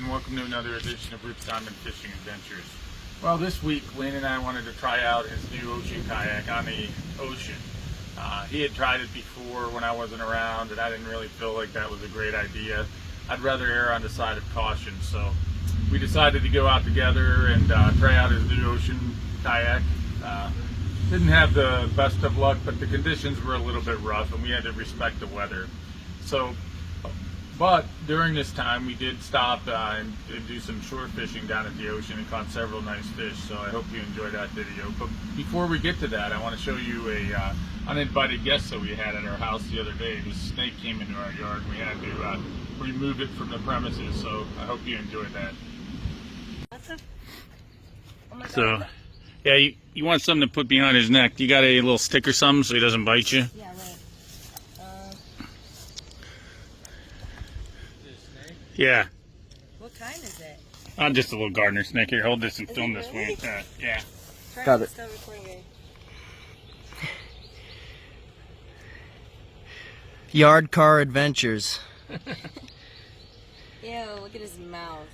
and welcome to another edition of Ruth's Diamond Fishing Adventures. Well, this week Wayne and I wanted to try out his new ocean kayak on the ocean. He had tried it before when I wasn't around, and I didn't really feel like that was a great idea. I'd rather err on the side of caution, so we decided to go out together and try out his new ocean kayak. Didn't have the best of luck, but the conditions were a little bit rough and we had to respect the weather. But during this time we did stop and do some shore fishing down at the ocean and caught several nice fish, so I hope you enjoyed that video. But before we get to that, I want to show you a uninvited guest that we had at our house the other day. This snake came into our yard and we had to remove it from the premises, so I hope you enjoyed that. Oh my God. So yeah, you want something to put behind his neck. You got a little stick or something so he doesn't bite you? Yeah, right. Yeah. What kind is it? Just a little gardener snake. Here, hold this and film this way. Yeah. Got it. Start recording. Yard car adventures. Ew, look at his mouth.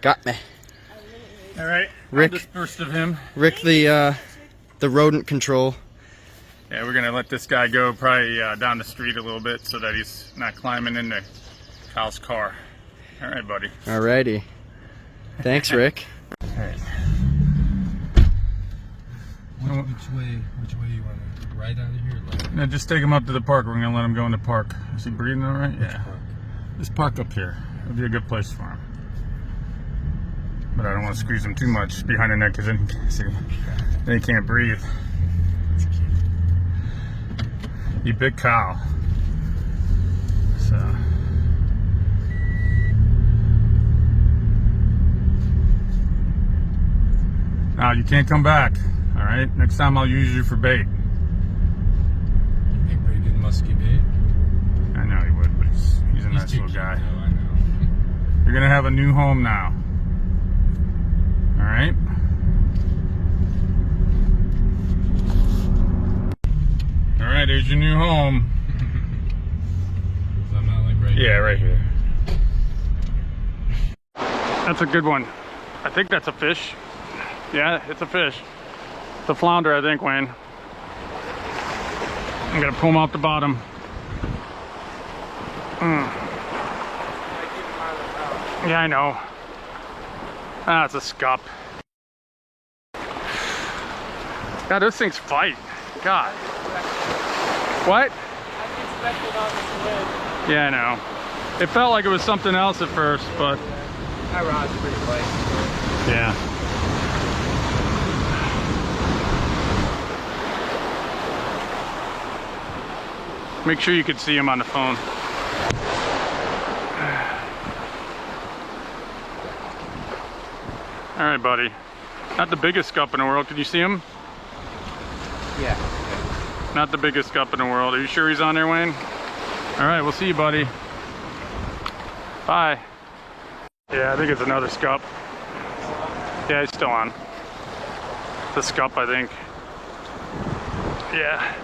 Got me. All right. Rick. I'll disperse of him. Rick, the rodent control. Yeah, we're gonna let this guy go probably down the street a little bit so that he's not climbing into Kyle's car. All right, buddy. Alrighty. Thanks, Rick. All right. Which way you want to go? Right out of here? Left? Now just take him up to the park. We're gonna let him go in the park. Is he breathing all right? Yeah. Park. Just park up here. It'll be a good place for him. But I don't want to squeeze him too much behind the neck because then he can't breathe. You big cow. So. Now you can't come back. All right. Next time I'll use you for bait. You make pretty good musky bait. I know he would, but he's a nice little guy. Though, I know. You're gonna have a new home now. All right. All right. There's your new home. So I'm not like right Yeah, here. right here. That's a good one. I think that's a fish. Yeah, it's a fish. It's a flounder, I think, Wayne. I'm gonna pull him off the bottom. Yeah, I know. Ah, it's a scup. God, those things fight. God. What? Yeah, I know. It felt like it was something else at first, but That rod's pretty light. yeah. Make sure you can see him on the phone. All right, buddy. Not the biggest scup in the world. Can you see him? Yeah. Not the biggest scup in the world. Are you sure he's on there, Wayne? All right, we'll see you, buddy. Bye. Yeah, I think it's another scup. Yeah, he's still on. The scup, I think. Yeah.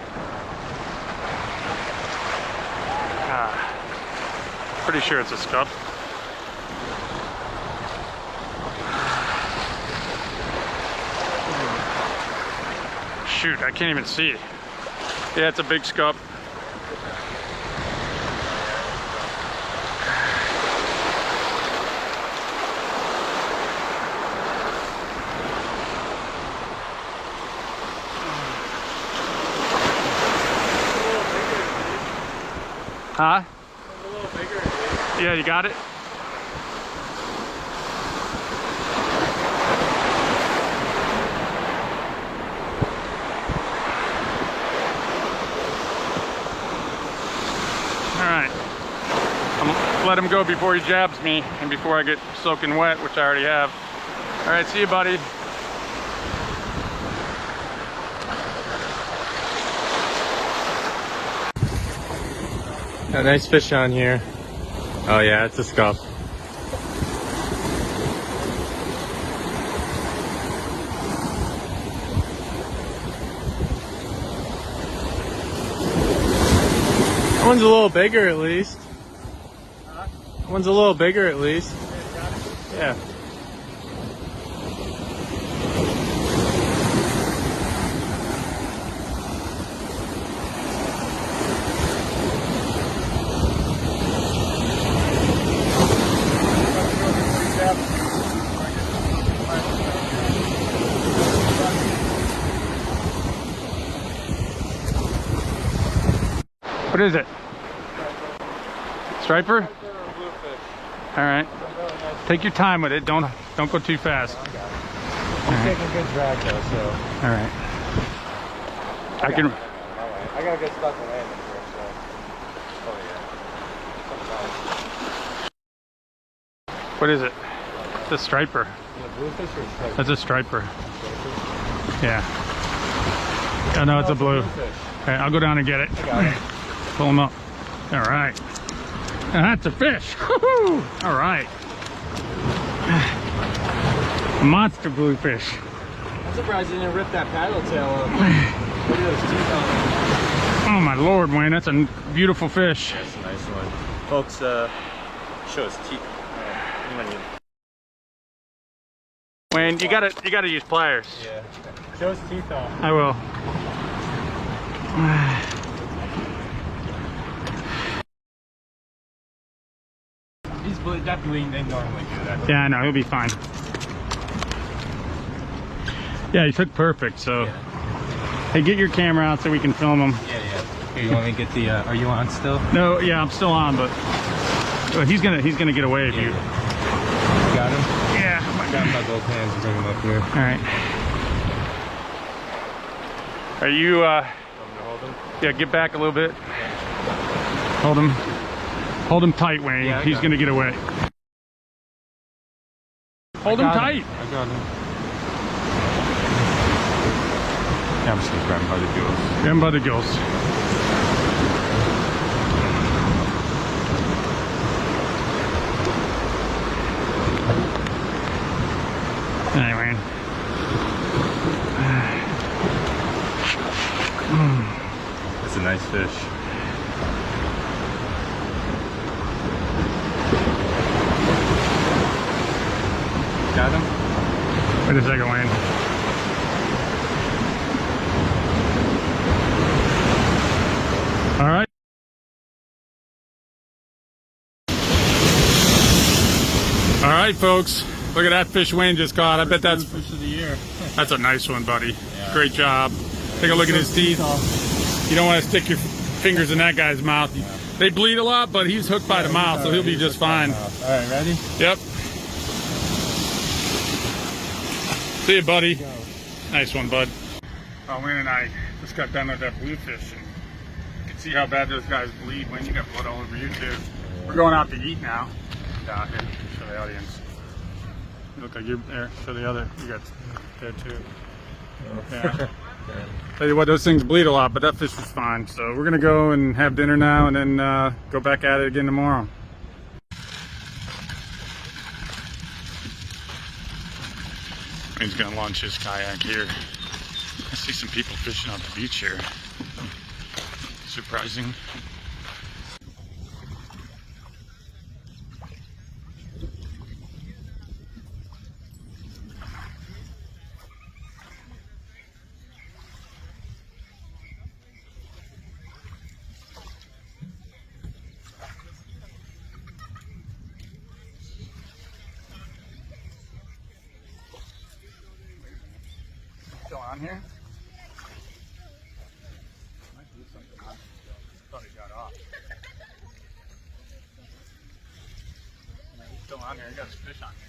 Pretty sure it's a scup. Shoot, I can't even see. Yeah, it's a big scup. Huh? A little bigger. Yeah, you got it? Alright. I'm gonna let him go before he jabs me and before I get soaking wet, which I already have. Alright, see you, buddy. A nice fish on here. Oh yeah, it's a scup. That one's a little bigger at least. Huh? One's a little bigger at least. Yeah. What is it? Striper? All right. Take your time with it. Don't go too fast. I'm taking a good drag though, so. All right. I can. I gotta get stuck in landing first, so. Oh yeah. What is it? It's a striper. Is it bluefish or striper? That's a striper. Yeah. Oh no, it's a blue. Okay, I'll go down and get it. I got it. Pull him up. All right. Now that's a fish. Woo-hoo! All right. A monster bluefish. I'm surprised you didn't rip that paddle tail up. Look at those teeth on it. Oh my Lord, Wayne, that's a beautiful fish. That's a nice one. Folks, show his teeth. Wayne, you gotta use pliers. Yeah. Show his teeth off. I will. He's definitely, they normally do that. Yeah, I know, he'll be fine. Yeah, he took perfect, so. Yeah. Hey, get your camera out so we can film him. Yeah. Here, you want me to get the, are you on still? No, yeah, I'm still on, but he's gonna get away if you. You got him? Yeah. I got him by both hands and bring him up here. All right. Are you, Want me to hold him? yeah, get back a little bit. Hold him. Hold him tight, Wayne. Yeah, He's gonna get away. Hold him tight. I got him. Yeah, I'm just gonna grab him by the gills. Get him by the gills. Anyway. It's a nice fish. Got him? Wait a second, Wayne. All right. All right, folks. Look at that fish Wayne just caught. I bet that's Fish of the year. a nice one, buddy. Yeah. Great job. Take a look at his teeth. You don't want to stick your fingers in that guy's mouth. They bleed a lot, but he's hooked by the mouth, so he'll be just fine. All right, ready? Yep. See you, buddy. Nice one, bud. Wayne and I just got done with that bluefish, and you can see how bad those guys bleed. Wayne, you got blood all over you too. We're going out to eat now. Down here, show the audience. You look like you're there. Show the other. You got there too. Yeah. Tell you what, those things bleed a lot, but that fish was fine. So we're gonna go and have dinner now, and then go back at it again tomorrow. He's gonna launch his kayak here. I see some people fishing on the beach here. Surprising. Still on here? Might do something on it. Thought he got off. He's still on here. He got his fish on here.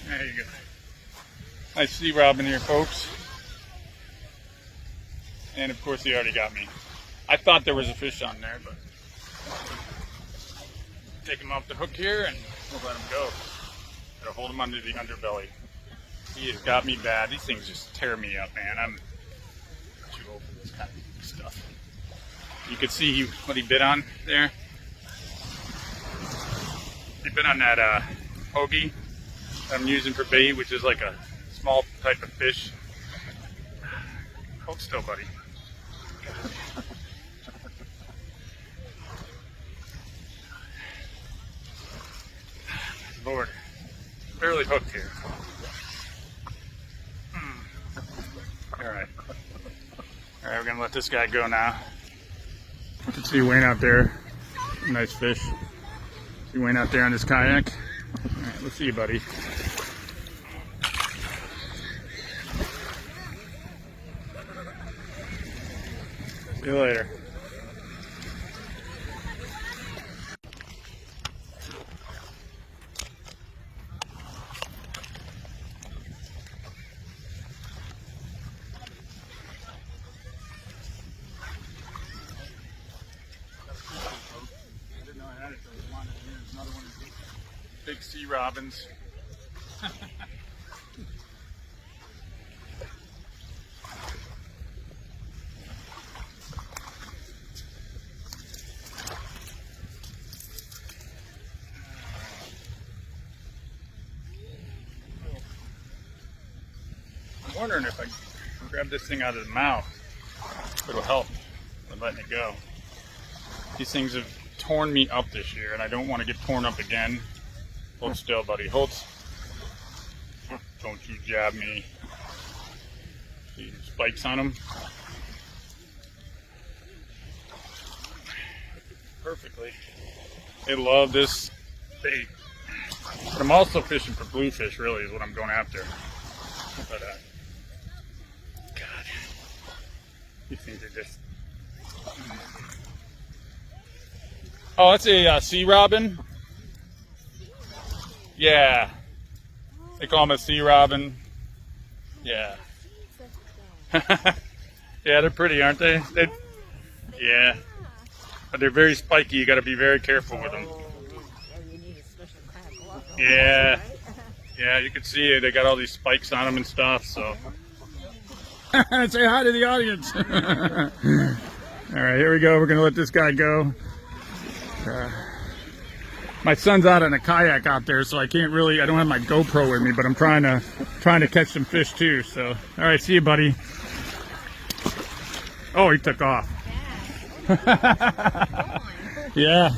There you go. Nice sea robin here, folks. And of course, he already got me. I thought there was a fish on there, but take him off the hook here and we'll let him go. Gotta hold him under the underbelly. He has got me bad. These things just tear me up, man. I'm too old for this kind of stuff. You could see what he bit on there. He bit on that hoagie that I'm using for bait, which is like a small type of fish. Hold still, buddy. Lord, barely hooked here. Alright, we're gonna let this guy go now. You can see Wayne out there. Nice fish. See Wayne out there on his kayak. Alright, let's see you, buddy. See you later. Big sea robins. I'm wondering if I grab this thing out of the mouth, it'll help with letting it go. These things have torn me up this year, and I don't want to get torn up again. Hold still, buddy. Hold. Don't you jab me. See spikes on them. Perfectly. They love this bait. But I'm also fishing for bluefish, really, is what I'm going after. But, God. These things are just... Oh, that's a sea robin. Yeah. They call them a sea robin. Yeah. Yeah, they're pretty, aren't they? Yeah. But they're very spiky. You got to be very careful with them. Yeah. Yeah, you can see it. They got all these spikes on them and stuff, so. Say hi to the audience. All right, here we go. We're going to let this guy go. My son's out on a kayak out there, so I can't really, I don't have my GoPro with me, but I'm trying to catch some fish too. So, all right, see you, buddy. Oh, he took off. Yeah.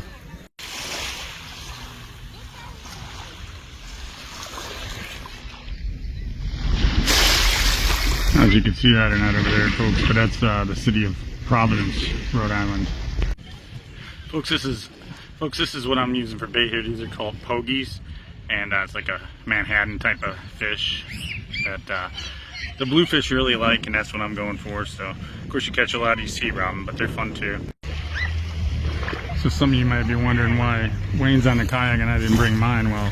As you can see that or not over there, folks, but that's the city of Providence, Rhode Island. Folks, this is what I'm using for bait here. These are called pogies, and it's like a Manhattan type of fish that the bluefish really like, and that's what I'm going for. So, of course, you catch a lot of these sea robin, but they're fun too. So some of you might be wondering why Wayne's on the kayak and I didn't bring mine. Well,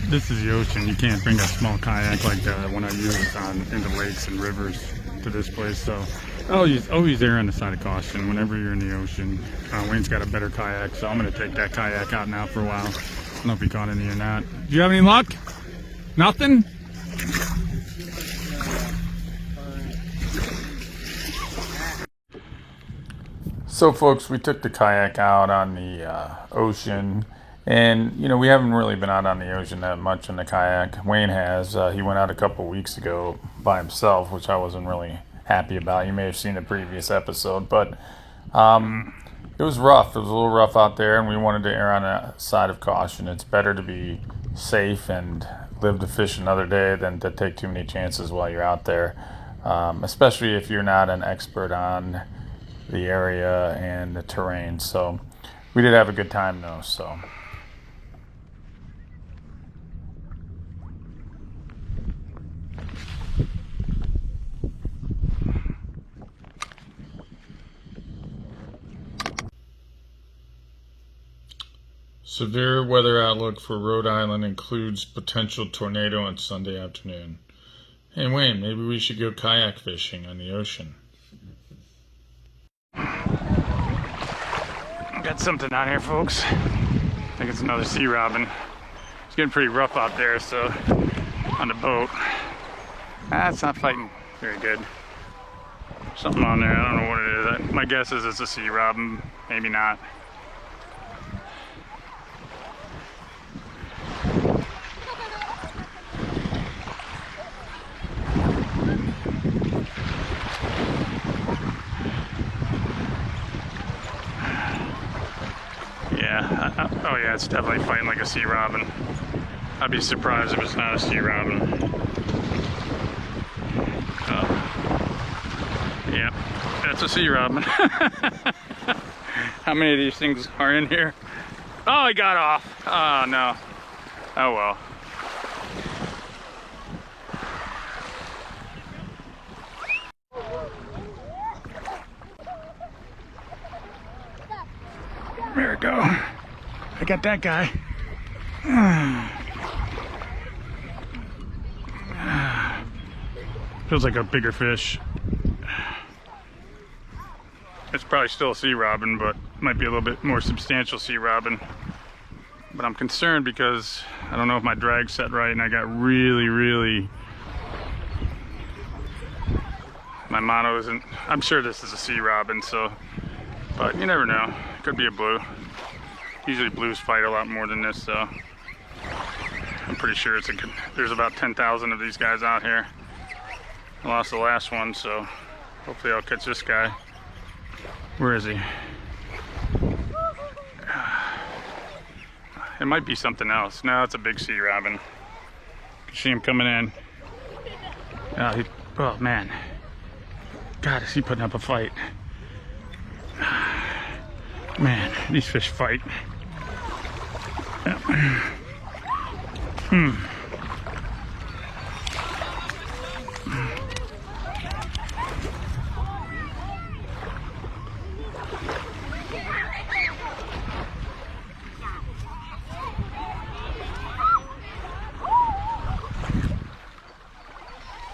this is the ocean. You can't bring a small kayak like the one I use into lakes and rivers to this place. So always err on the side of caution whenever you're in the ocean. Wayne's got a better kayak, so I'm going to take that kayak out now for a while. I don't know if he caught any or not. Do you have any luck? Nothing? So folks, we took the kayak out on the ocean, and you know, we haven't really been out on the ocean that much in the kayak. Wayne has. He went out a couple weeks ago by himself, which I wasn't really happy about. You may have seen the previous episode, but it was rough. It was a little rough out there, and we wanted to err on the side of caution. It's better to be safe and live to fish another day than to take too many chances while you're out there, especially if you're not an expert on the area and the terrain. So we did have a good time though. So severe weather outlook for Rhode Island includes potential tornado on Sunday afternoon. Hey Wayne, maybe we should go kayak fishing on the ocean. Got something on here, folks. I think it's another sea robin. It's getting pretty rough out there, so on the boat. It's not fighting very good. Something on there, I don't know what it is. My guess is it's a sea robin, maybe not. Oh yeah, it's definitely fighting like a sea robin. I'd be surprised if it's not a sea robin. Yep, that's a sea robin. How many of these things are in here? Oh, he got off. Oh no. Oh well. There we go. I got that guy. Feels like a bigger fish. It's probably still a sea robin, but might be a little bit more substantial sea robin. But I'm concerned because I don't know if my drag's set right, and I got really my mono isn't. I'm sure this is a sea robin, so, but you never know. Could be a blue. Usually blues fight a lot more than this, so I'm pretty sure there's about 10,000 of these guys out here. I lost the last one, so hopefully I'll catch this guy. Where is he? It might be something else. No, it's a big sea robin. You can see him coming in. Oh man. God, is he putting up a fight? Man, these fish fight.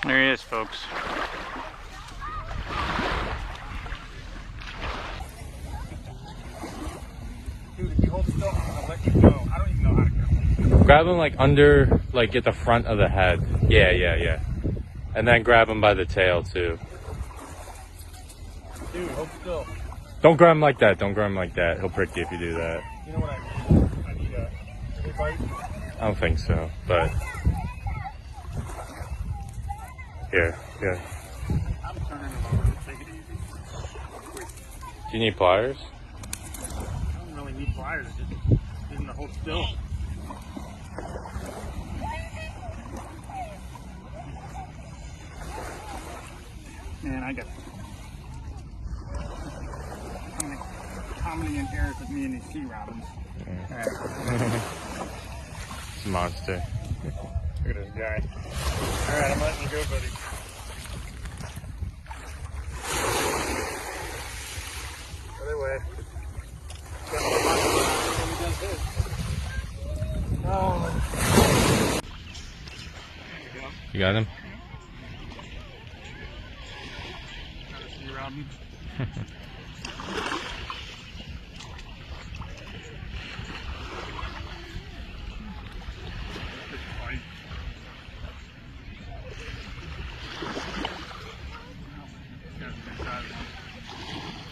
There he is, folks. Dude, if you hold still, I'll let you go. I don't even know how to go. Grab him like under, like at the front of the head. Yeah. And then grab him by the tail too. Dude, hold still. Don't grab him like that. Don't grab him like that. He'll prick you if you do that. You know what I need? I need a bite. I don't think so, but here. I'm turning him over. Take it easy. Do you need pliers? I don't really need pliers. Just need him to hold still. Man, I got how many inheritance with me and these sea robins? Yeah. It's a monster. Look at this guy. Alright, I'm letting you go, buddy. Other way. Oh. You got him? Sea robin.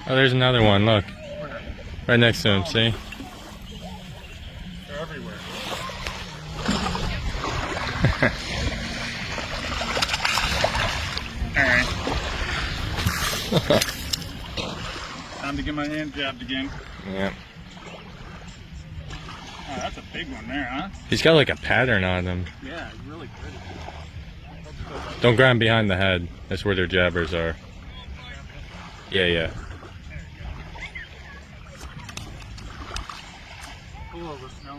Oh, there's another one. Look. Right next to him, see? They're everywhere. Alright. Time to get my hand jabbed again. Yeah. Oh, that's a big one there, huh? He's got like a pattern on him. Yeah, it's really pretty. Don't grab him behind the head. That's where their jabbers are. Yeah. Pull over. No.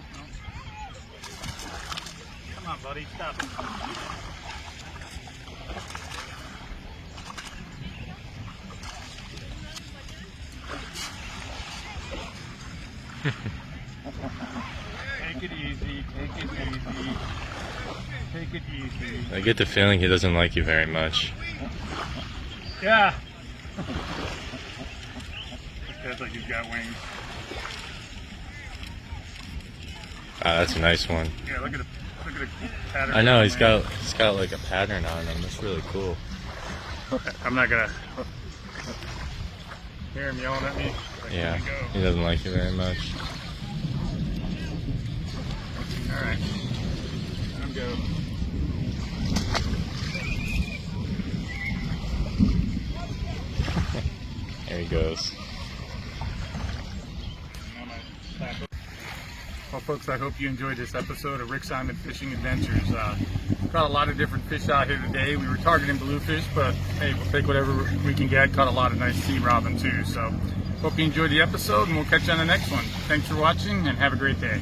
Come on, buddy. Stop. Take it easy. Take it easy. I get the feeling he doesn't like you very much. Yeah. This guy's like he's got wings. Ah, that's a nice one. Yeah, look at at a pattern. I know on he's there. got like a pattern on him. That's really cool. I'm not gonna hear him yelling at me. Yeah, he doesn't like you very much. All right, let him go. There he goes. Well, folks, I hope you enjoyed this episode of Rick Simon Fishing Adventures. Caught a lot of different fish out here today. We were targeting bluefish, but hey, we'll take whatever we can get. Caught a lot of nice sea robin too. So, hope you enjoyed the episode, and we'll catch you on the next one. Thanks for watching, and have a great day.